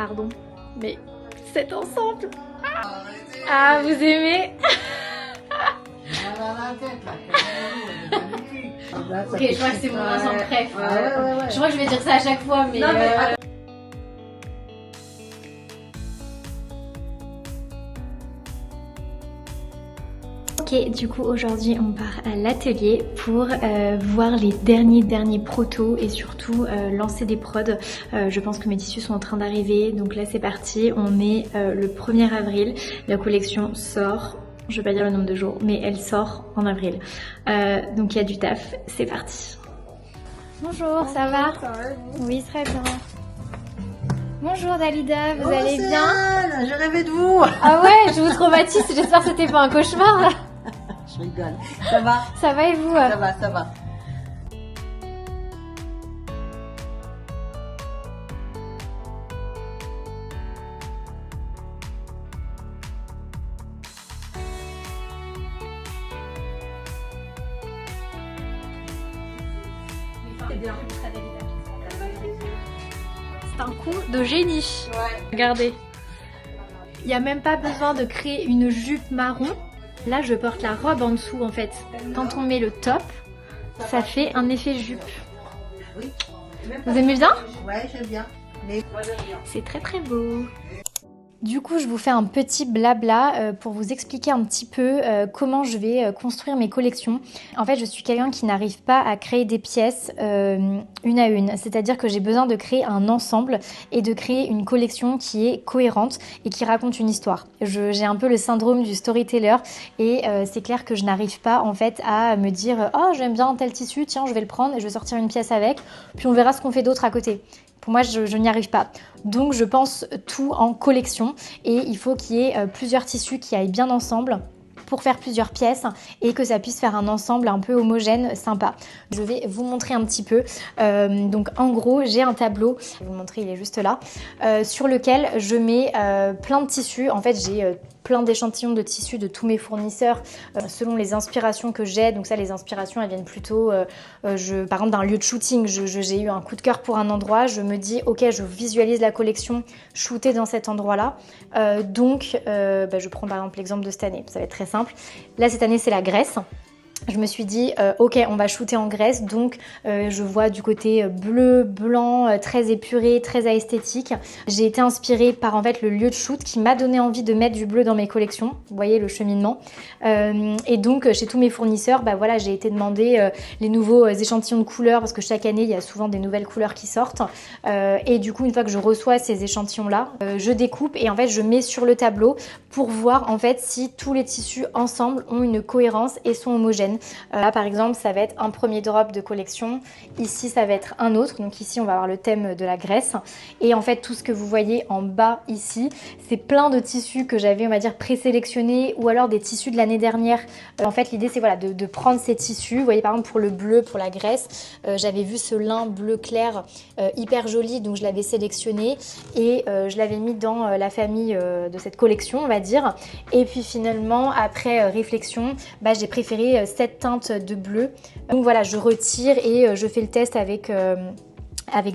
Pardon, mais cet ensemble. Ah, vous aimez? Ok, je crois que c'est mon ensemble préf. Je crois que je vais dire ça à chaque fois, mais... Ok, du coup aujourd'hui on part à l'atelier pour voir les derniers protos et surtout lancer des prods. Je pense que mes tissus sont en train d'arriver, donc là c'est parti. On est le 1er avril, la collection sort. Je vais pas dire le nombre de jours, mais elle sort en avril. Donc il y a du taf, c'est parti. Bonjour, ça va? Oui, très bien. Bonjour Dalida, vous allez bien? Anne, je rêvais de vous. Ah ouais, je vous traumatise, j'espère que c'était pas un cauchemar là. Je rigole. Ça va? Ça va et vous? Ça va, ça va. C'est un coup de génie. Ouais. Regardez. Il n'y a même pas besoin de créer une jupe marron. Là, je porte la robe en dessous en fait. Quand on met le top, ça fait un effet jupe. Oui. Vous aimez bien? Ouais, j'aime bien. Mais... C'est très très beau. Du coup, je vous fais un petit blabla pour vous expliquer un petit peu comment je vais construire mes collections. En fait, je suis quelqu'un qui n'arrive pas à créer des pièces une à une. C'est-à-dire que j'ai besoin de créer un ensemble et de créer une collection qui est cohérente et qui raconte une histoire. J'ai un peu le syndrome du storyteller et c'est clair que je n'arrive pas en fait à me dire « Oh, j'aime bien tel tissu, tiens, je vais le prendre et je vais sortir une pièce avec, puis on verra ce qu'on fait d'autre à côté ». Pour moi, je n'y arrive pas. Donc, je pense tout en collection et il faut qu'il y ait plusieurs tissus qui aillent bien ensemble pour faire plusieurs pièces et que ça puisse faire un ensemble un peu homogène, sympa. Je vais vous montrer un petit peu. Donc, en gros, j'ai un tableau, je vais vous le montrer, il est juste là, sur lequel je mets plein de tissus. En fait, j'ai plein d'échantillons de tissus de tous mes fournisseurs selon les inspirations que j'ai. Donc ça, les inspirations, elles viennent plutôt, par exemple, d'un lieu de shooting. J'ai eu un coup de cœur pour un endroit. Je me dis, ok, je visualise la collection shootée dans cet endroit-là. Je prends par exemple l'exemple de cette année. Ça va être très simple. Là, cette année, c'est la Grèce. Je me suis dit, ok, on va shooter en Grèce, donc je vois du côté bleu, blanc, très épuré, très esthétique. J'ai été inspirée par en fait le lieu de shoot qui m'a donné envie de mettre du bleu dans mes collections. Vous voyez le cheminement. Et donc chez tous mes fournisseurs, bah voilà, j'ai été demander les nouveaux échantillons de couleurs parce que chaque année il y a souvent des nouvelles couleurs qui sortent. Et du coup, une fois que je reçois ces échantillons-là, je découpe et en fait je mets sur le tableau pour voir en fait si tous les tissus ensemble ont une cohérence et sont homogènes. Là par exemple ça va être un premier drop de collection, ici ça va être un autre, donc ici on va avoir le thème de la Grèce et en fait tout ce que vous voyez en bas ici c'est plein de tissus que j'avais on va dire présélectionnés ou alors des tissus de l'année dernière. En fait l'idée c'est voilà de prendre ces tissus, vous voyez par exemple pour le bleu pour la Grèce, j'avais vu ce lin bleu clair hyper joli donc je l'avais sélectionné et je l'avais mis dans la famille de cette collection on va dire et puis finalement après réflexion j'ai préféré cette teinte de bleu. Donc voilà, je retire et je fais le test avec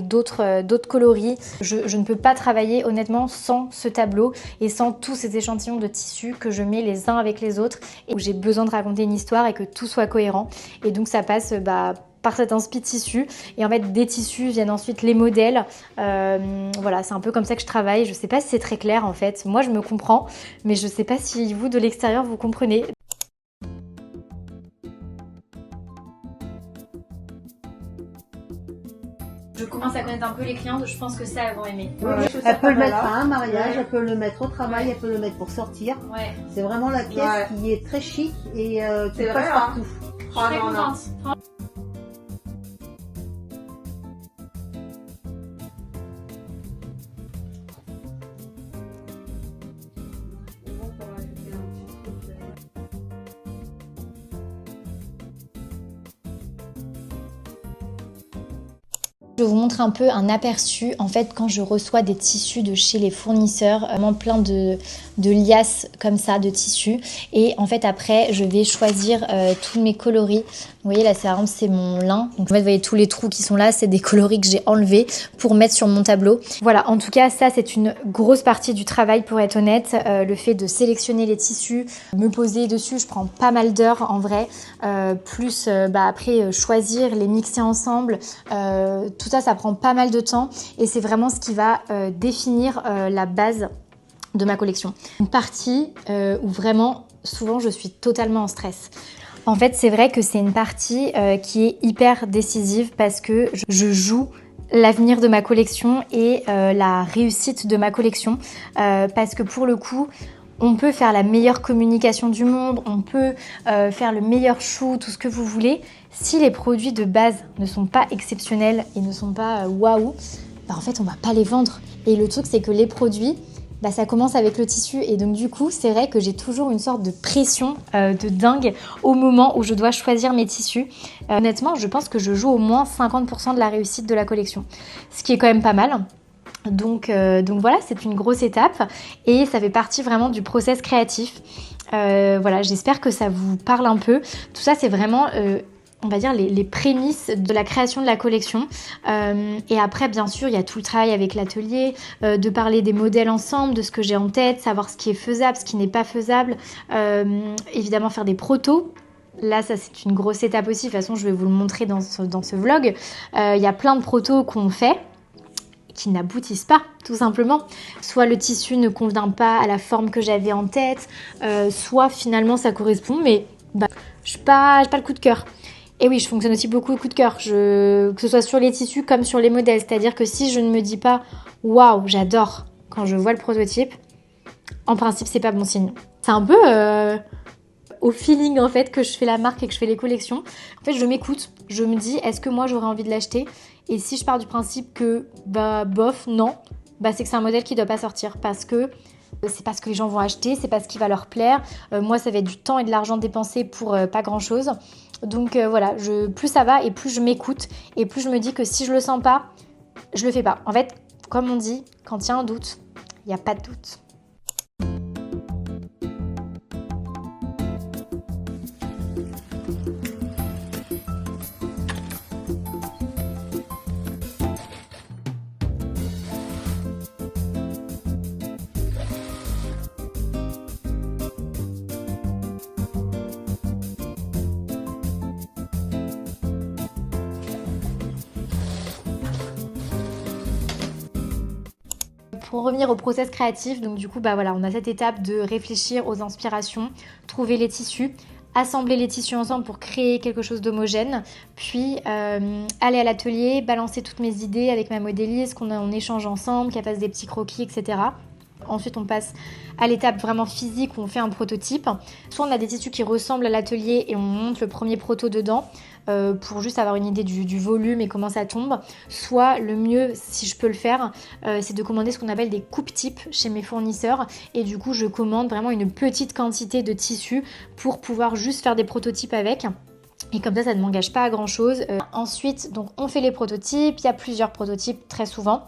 d'autres coloris. Je ne peux pas travailler honnêtement sans ce tableau et sans tous ces échantillons de tissus que je mets les uns avec les autres et où j'ai besoin de raconter une histoire et que tout soit cohérent. Et donc ça passe par cet inspi tissu et en fait des tissus viennent ensuite les modèles. Voilà, c'est un peu comme ça que je travaille. Je sais pas si c'est très clair en fait. Moi je me comprends, mais je sais pas si vous de l'extérieur vous comprenez. Je commence à connaître un peu les clientes, je pense que ça, elles vont aimer. Ouais. Elle peut le mettre à un mariage, elle peut le mettre au travail, elle peut le mettre pour sortir. Ouais. C'est vraiment la pièce qui est très chic et qui passe partout. Je suis très contente. Je vais vous montrer un peu un aperçu en fait quand je reçois des tissus de chez les fournisseurs, vraiment plein de liasses comme ça de tissus. Et en fait après je vais choisir tous mes coloris. Vous voyez là c'est mon lin. Donc en fait vous voyez tous les trous qui sont là, c'est des coloris que j'ai enlevés pour mettre sur mon tableau. Voilà, en tout cas ça c'est une grosse partie du travail pour être honnête. Le fait de sélectionner les tissus, me poser dessus, je prends pas mal d'heures en vrai. Plus après choisir, les mixer ensemble, tout ça, ça prend pas mal de temps et c'est vraiment ce qui va définir la base de ma collection. Une partie où vraiment, souvent, je suis totalement en stress. En fait, c'est vrai que c'est une partie qui est hyper décisive parce que je joue l'avenir de ma collection et la réussite de ma collection parce que pour le coup, on peut faire la meilleure communication du monde, on peut faire le meilleur shoot, tout ce que vous voulez. Si les produits de base ne sont pas exceptionnels et ne sont pas waouh, en fait on va pas les vendre. Et le truc c'est que les produits, ça commence avec le tissu et donc du coup c'est vrai que j'ai toujours une sorte de pression de dingue au moment où je dois choisir mes tissus. Honnêtement je pense que je joue au moins 50% de la réussite de la collection, ce qui est quand même pas mal. Donc voilà, c'est une grosse étape et ça fait partie vraiment du process créatif. Voilà, j'espère que ça vous parle un peu. Tout ça, c'est vraiment, on va dire, les prémices de la création de la collection. Et après, bien sûr, il y a tout le travail avec l'atelier, de parler des modèles ensemble, de ce que j'ai en tête, savoir ce qui est faisable, ce qui n'est pas faisable. Évidemment, faire des protos. Là, ça, c'est une grosse étape aussi. De toute façon, je vais vous le montrer dans ce vlog. Il y a plein de protos qu'on fait qui n'aboutissent pas, tout simplement. Soit le tissu ne convient pas à la forme que j'avais en tête, soit finalement ça correspond, mais je n'ai pas le coup de cœur. Et oui, je fonctionne aussi beaucoup au coup de cœur, que ce soit sur les tissus comme sur les modèles. C'est-à-dire que si je ne me dis pas « Waouh, j'adore » quand je vois le prototype, en principe, c'est pas bon signe. C'est un peu au feeling en fait que je fais la marque et que je fais les collections. En fait, je m'écoute, je me dis « Est-ce que moi j'aurais envie de l'acheter ?» Et si je pars du principe que bof, non, c'est que c'est un modèle qui ne doit pas sortir parce que c'est pas ce que les gens vont acheter, c'est pas ce qui va leur plaire. Moi, ça va être du temps et de l'argent dépensé pour pas grand-chose. Donc voilà, plus ça va et plus je m'écoute et plus je me dis que si je le sens pas, je le fais pas. En fait, comme on dit, quand il y a un doute, il n'y a pas de doute. Pour revenir au process créatif, donc du coup, voilà, on a cette étape de réfléchir aux inspirations, trouver les tissus, assembler les tissus ensemble pour créer quelque chose d'homogène, puis aller à l'atelier, balancer toutes mes idées avec ma modéliste, qu'on échange ensemble, qu'elle fasse des petits croquis, etc. Ensuite, on passe à l'étape vraiment physique où on fait un prototype. Soit on a des tissus qui ressemblent à l'atelier et on monte le premier proto dedans pour juste avoir une idée du volume et comment ça tombe. Soit le mieux, si je peux le faire, c'est de commander ce qu'on appelle des coupes-types chez mes fournisseurs. Et du coup, je commande vraiment une petite quantité de tissus pour pouvoir juste faire des prototypes avec. Et comme ça ne m'engage pas à grand chose. Ensuite, donc, on fait les prototypes. Il y a plusieurs prototypes très souvent.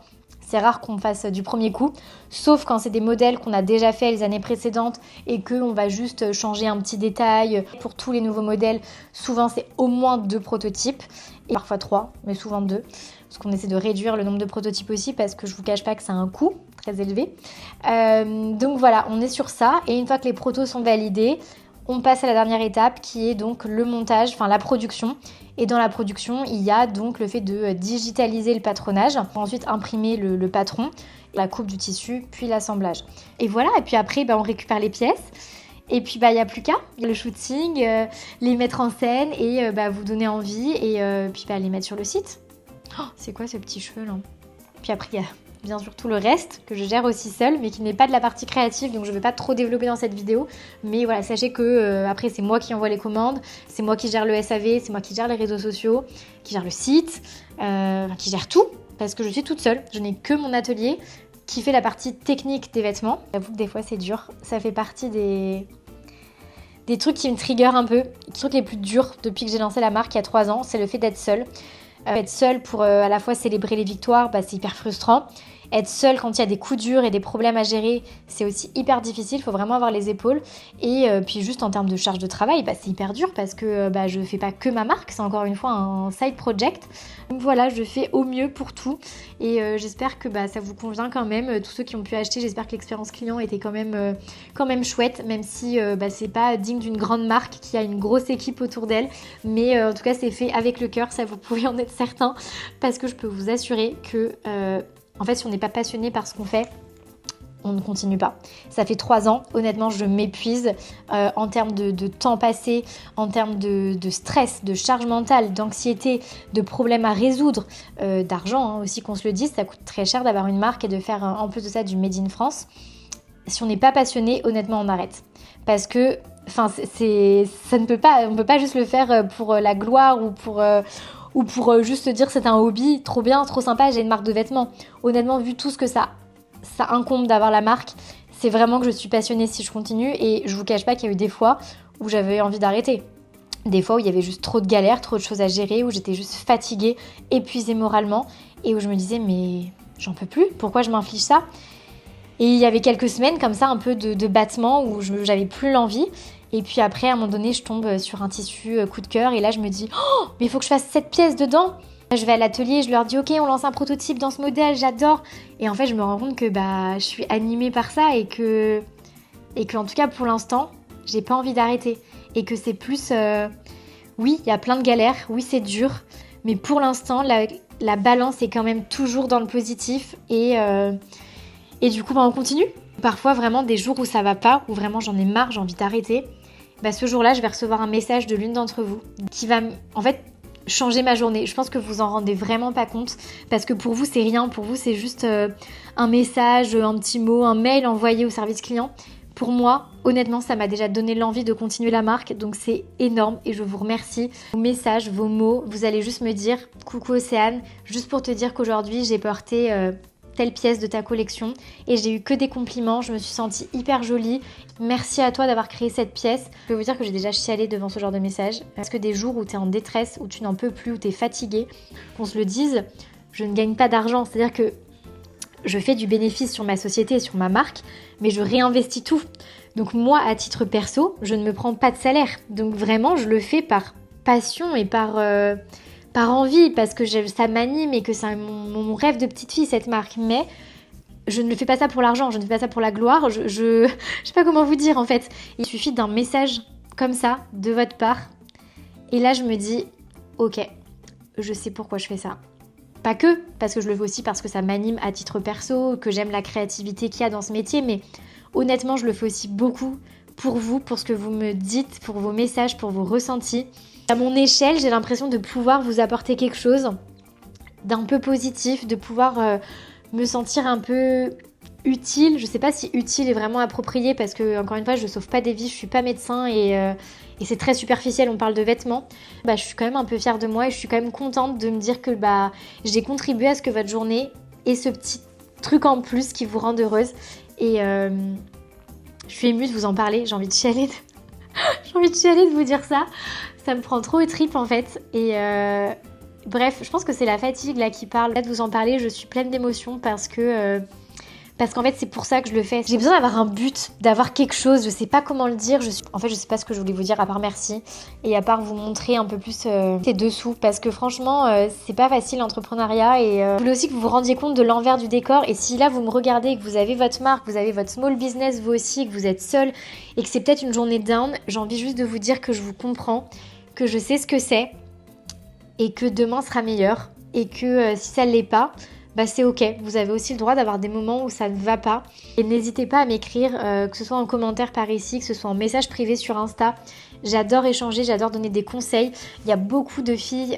C'est rare qu'on fasse du premier coup, sauf quand c'est des modèles qu'on a déjà fait les années précédentes et qu'on va juste changer un petit détail. Pour tous les nouveaux modèles, souvent c'est au moins 2 prototypes, et parfois 3, mais souvent 2. Parce qu'on essaie de réduire le nombre de prototypes aussi, parce que je vous cache pas que c'est un coût très élevé. Donc voilà, on est sur ça, et une fois que les protos sont validés, on passe à la dernière étape qui est donc le montage, enfin la production. Et dans la production, il y a donc le fait de digitaliser le patronage, ensuite imprimer le patron, la coupe du tissu, puis l'assemblage. Et voilà, et puis après, on récupère les pièces. Et puis, il n'y a plus qu'à, le shooting, les mettre en scène et vous donner envie et puis les mettre sur le site. Oh, c'est quoi ce petit cheveu là? Puis après, il y a bien sûr tout le reste que je gère aussi seule, mais qui n'est pas de la partie créative, donc je ne vais pas trop développer dans cette vidéo. Mais voilà, sachez que après c'est moi qui envoie les commandes, c'est moi qui gère le SAV, c'est moi qui gère les réseaux sociaux, qui gère le site, qui gère tout, parce que je suis toute seule. Je n'ai que mon atelier qui fait la partie technique des vêtements. J'avoue que des fois c'est dur, ça fait partie des trucs qui me trigger un peu. Les trucs les plus durs depuis que j'ai lancé la marque il y a 3 ans, c'est le fait d'être seule. Être seule pour à la fois célébrer les victoires, c'est hyper frustrant. Être seule quand il y a des coups durs et des problèmes à gérer, c'est aussi hyper difficile, il faut vraiment avoir les épaules. Et puis juste en termes de charge de travail, c'est hyper dur parce que je fais pas que ma marque, c'est encore une fois un side project. Donc voilà, je fais au mieux pour tout et j'espère que ça vous convient quand même. Tous ceux qui ont pu acheter, j'espère que l'expérience client était quand même chouette, même si c'est pas digne d'une grande marque qui a une grosse équipe autour d'elle. Mais en tout cas, c'est fait avec le cœur, ça vous pouvez en être certain, parce que je peux vous assurer que... en fait, si on n'est pas passionné par ce qu'on fait, on ne continue pas. Ça fait 3 ans, honnêtement, je m'épuise en termes de temps passé, en termes de stress, de charge mentale, d'anxiété, de problèmes à résoudre, d'argent aussi qu'on se le dise, ça coûte très cher d'avoir une marque et de faire en plus de ça du Made in France. Si on n'est pas passionné, honnêtement, on arrête. Parce que, on ne peut pas juste le faire pour la gloire ou pour juste se dire c'est un hobby, trop bien, trop sympa, j'ai une marque de vêtements. Honnêtement, vu tout ce que ça incombe d'avoir la marque, c'est vraiment que je suis passionnée si je continue et je vous cache pas qu'il y a eu des fois où j'avais envie d'arrêter. Des fois où il y avait juste trop de galères, trop de choses à gérer, où j'étais juste fatiguée, épuisée moralement et où je me disais mais j'en peux plus, pourquoi je m'inflige ça ? Et il y avait quelques semaines comme ça un peu de battement où j'avais plus l'envie. Et puis après, à un moment donné, je tombe sur un tissu coup de cœur et là, je me dis « Oh, mais il faut que je fasse 7 pièces dedans !» Je vais à l'atelier, je leur dis « Ok, on lance un prototype dans ce modèle, j'adore !» Et en fait, je me rends compte que je suis animée par ça et que en tout cas, pour l'instant, j'ai pas envie d'arrêter. Et que c'est plus... oui, il y a plein de galères, oui, c'est dur, mais pour l'instant, la balance est quand même toujours dans le positif et du coup, on continue. Parfois, vraiment, des jours où ça va pas, où vraiment j'en ai marre, j'ai envie d'arrêter, ce jour-là, je vais recevoir un message de l'une d'entre vous qui va, en fait, changer ma journée. Je pense que vous en rendez vraiment pas compte parce que pour vous, c'est rien. Pour vous, c'est juste un message, un petit mot, un mail envoyé au service client. Pour moi, honnêtement, ça m'a déjà donné l'envie de continuer la marque, donc c'est énorme et je vous remercie. Vos messages, vos mots, vous allez juste me dire « Coucou Océane », juste pour te dire qu'aujourd'hui, j'ai porté... telle pièce de ta collection et j'ai eu que des compliments, je me suis sentie hyper jolie. Merci à toi d'avoir créé cette pièce. Je peux vous dire que j'ai déjà chialé devant ce genre de message parce que des jours où t'es en détresse, où tu n'en peux plus, où t'es fatiguée, qu'on se le dise, je ne gagne pas d'argent, c'est-à-dire que je fais du bénéfice sur ma société et sur ma marque, mais je réinvestis tout. Donc moi, à titre perso, je ne me prends pas de salaire. Donc vraiment, je le fais par passion et par envie, parce que ça m'anime et que c'est mon rêve de petite fille, cette marque. Mais je ne fais pas ça pour l'argent, je ne fais pas ça pour la gloire. Je sais pas comment vous dire en fait. Il suffit d'un message comme ça, de votre part. Et là, je me dis, ok, je sais pourquoi je fais ça. Pas que, parce que je le fais aussi parce que ça m'anime à titre perso, que j'aime la créativité qu'il y a dans ce métier, mais honnêtement, je le fais aussi beaucoup pour vous, pour ce que vous me dites, pour vos messages, pour vos ressentis. À mon échelle, j'ai l'impression de pouvoir vous apporter quelque chose d'un peu positif, de pouvoir me sentir un peu utile. Je sais pas si utile est vraiment approprié parce que, encore une fois, je sauve pas des vies, je suis pas médecin et c'est très superficiel, on parle de vêtements. Je suis quand même un peu fière de moi et je suis quand même contente de me dire que j'ai contribué à ce que votre journée ait ce petit truc en plus qui vous rend heureuse. Et je suis émue de vous en parler, j'ai envie de chialer de vous dire ça. Ça me prend trop aux tripes en fait. Et bref, je pense que c'est la fatigue là qui parle. Là de vous en parler, je suis pleine d'émotions parce qu'en fait c'est pour ça que je le fais. J'ai besoin d'avoir un but, d'avoir quelque chose, je sais pas comment le dire. En fait je sais pas ce que je voulais vous dire à part merci et à part vous montrer un peu plus ces dessous parce que franchement c'est pas facile l'entrepreneuriat et je voulais aussi que vous vous rendiez compte de l'envers du décor. Et si là vous me regardez et que vous avez votre marque, vous avez votre small business vous aussi, que vous êtes seul et que c'est peut-être une journée down, j'ai envie juste de vous dire que je vous comprends, que je sais ce que c'est et que demain sera meilleur et que si ça ne l'est pas, c'est ok. Vous avez aussi le droit d'avoir des moments où ça ne va pas. Et n'hésitez pas à m'écrire, que ce soit en commentaire par ici, que ce soit en message privé sur Insta. J'adore échanger, j'adore donner des conseils. Il y a beaucoup de filles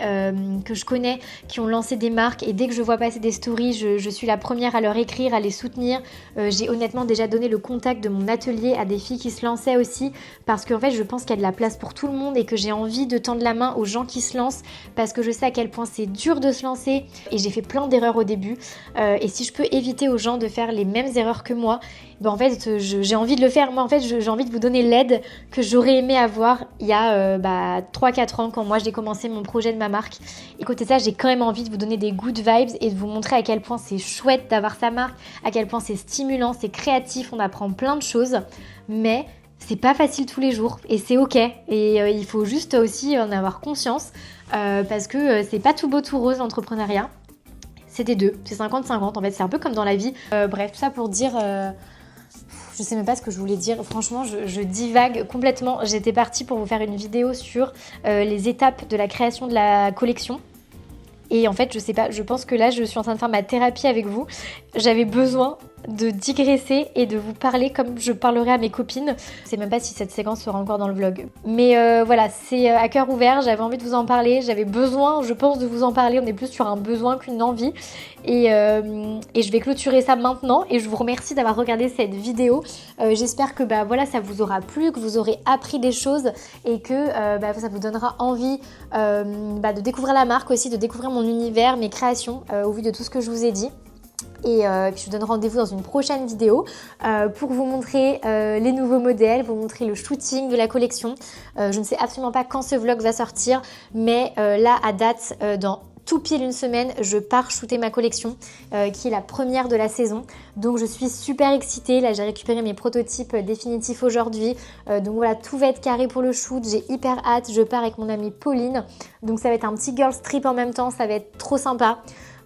que je connais qui ont lancé des marques et dès que je vois passer des stories, je suis la première à leur écrire, à les soutenir. J'ai honnêtement déjà donné le contact de mon atelier à des filles qui se lançaient aussi parce qu'en fait je pense qu'il y a de la place pour tout le monde et que j'ai envie de tendre la main aux gens qui se lancent parce que je sais à quel point c'est dur de se lancer et j'ai fait plein d'erreurs au début et si je peux éviter aux gens de faire les mêmes erreurs que moi, en fait j'ai envie de le faire. Moi en fait j'ai envie de vous donner l'aide que j'aurais aimé avoir savoir il y a 3-4 ans quand moi j'ai commencé mon projet de ma marque. Et côté ça, j'ai quand même envie de vous donner des good vibes et de vous montrer à quel point c'est chouette d'avoir sa marque, à quel point c'est stimulant, c'est créatif, on apprend plein de choses, mais c'est pas facile tous les jours et c'est ok. Et il faut juste aussi en avoir conscience parce que c'est pas tout beau tout rose l'entrepreneuriat. C'est des deux, c'est 50-50 en fait, c'est un peu comme dans la vie. Bref, tout ça pour dire... je sais même pas ce que je voulais dire. Franchement, je divague complètement. J'étais partie pour vous faire une vidéo sur les étapes de la création de la collection. Et en fait, je sais pas, je pense que là, je suis en train de faire ma thérapie avec vous. J'avais besoin de digresser et de vous parler comme je parlerai à mes copines. Je sais même pas si cette séquence sera encore dans le vlog. Mais voilà, c'est à cœur ouvert, j'avais envie de vous en parler. J'avais besoin, je pense, de vous en parler. On est plus sur un besoin qu'une envie. Et je vais clôturer ça maintenant. Et je vous remercie d'avoir regardé cette vidéo. J'espère que voilà, ça vous aura plu, que vous aurez appris des choses et que ça vous donnera envie de découvrir la marque aussi, de découvrir mon univers, mes créations au vu de tout ce que je vous ai dit. Et puis je vous donne rendez-vous dans une prochaine vidéo pour vous montrer les nouveaux modèles, vous montrer le shooting de la collection. Je ne sais absolument pas quand ce vlog va sortir, mais là à date, dans tout pile une semaine, je pars shooter ma collection qui est la première de la saison. Donc je suis super excitée. Là j'ai récupéré mes prototypes définitifs aujourd'hui. Donc voilà, tout va être carré pour le shoot. J'ai hyper hâte. Je pars avec mon amie Pauline. Donc ça va être un petit girls trip en même temps. Ça va être trop sympa.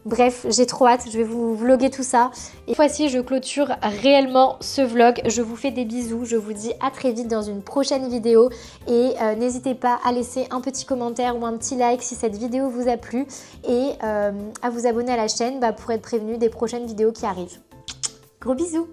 Bref, j'ai trop hâte, je vais vous vlogger tout ça. Et cette fois-ci, je clôture réellement ce vlog. Je vous fais des bisous, je vous dis à très vite dans une prochaine vidéo. Et n'hésitez pas à laisser un petit commentaire ou un petit like si cette vidéo vous a plu. Et à vous abonner à la chaîne pour être prévenu des prochaines vidéos qui arrivent. Gros bisous!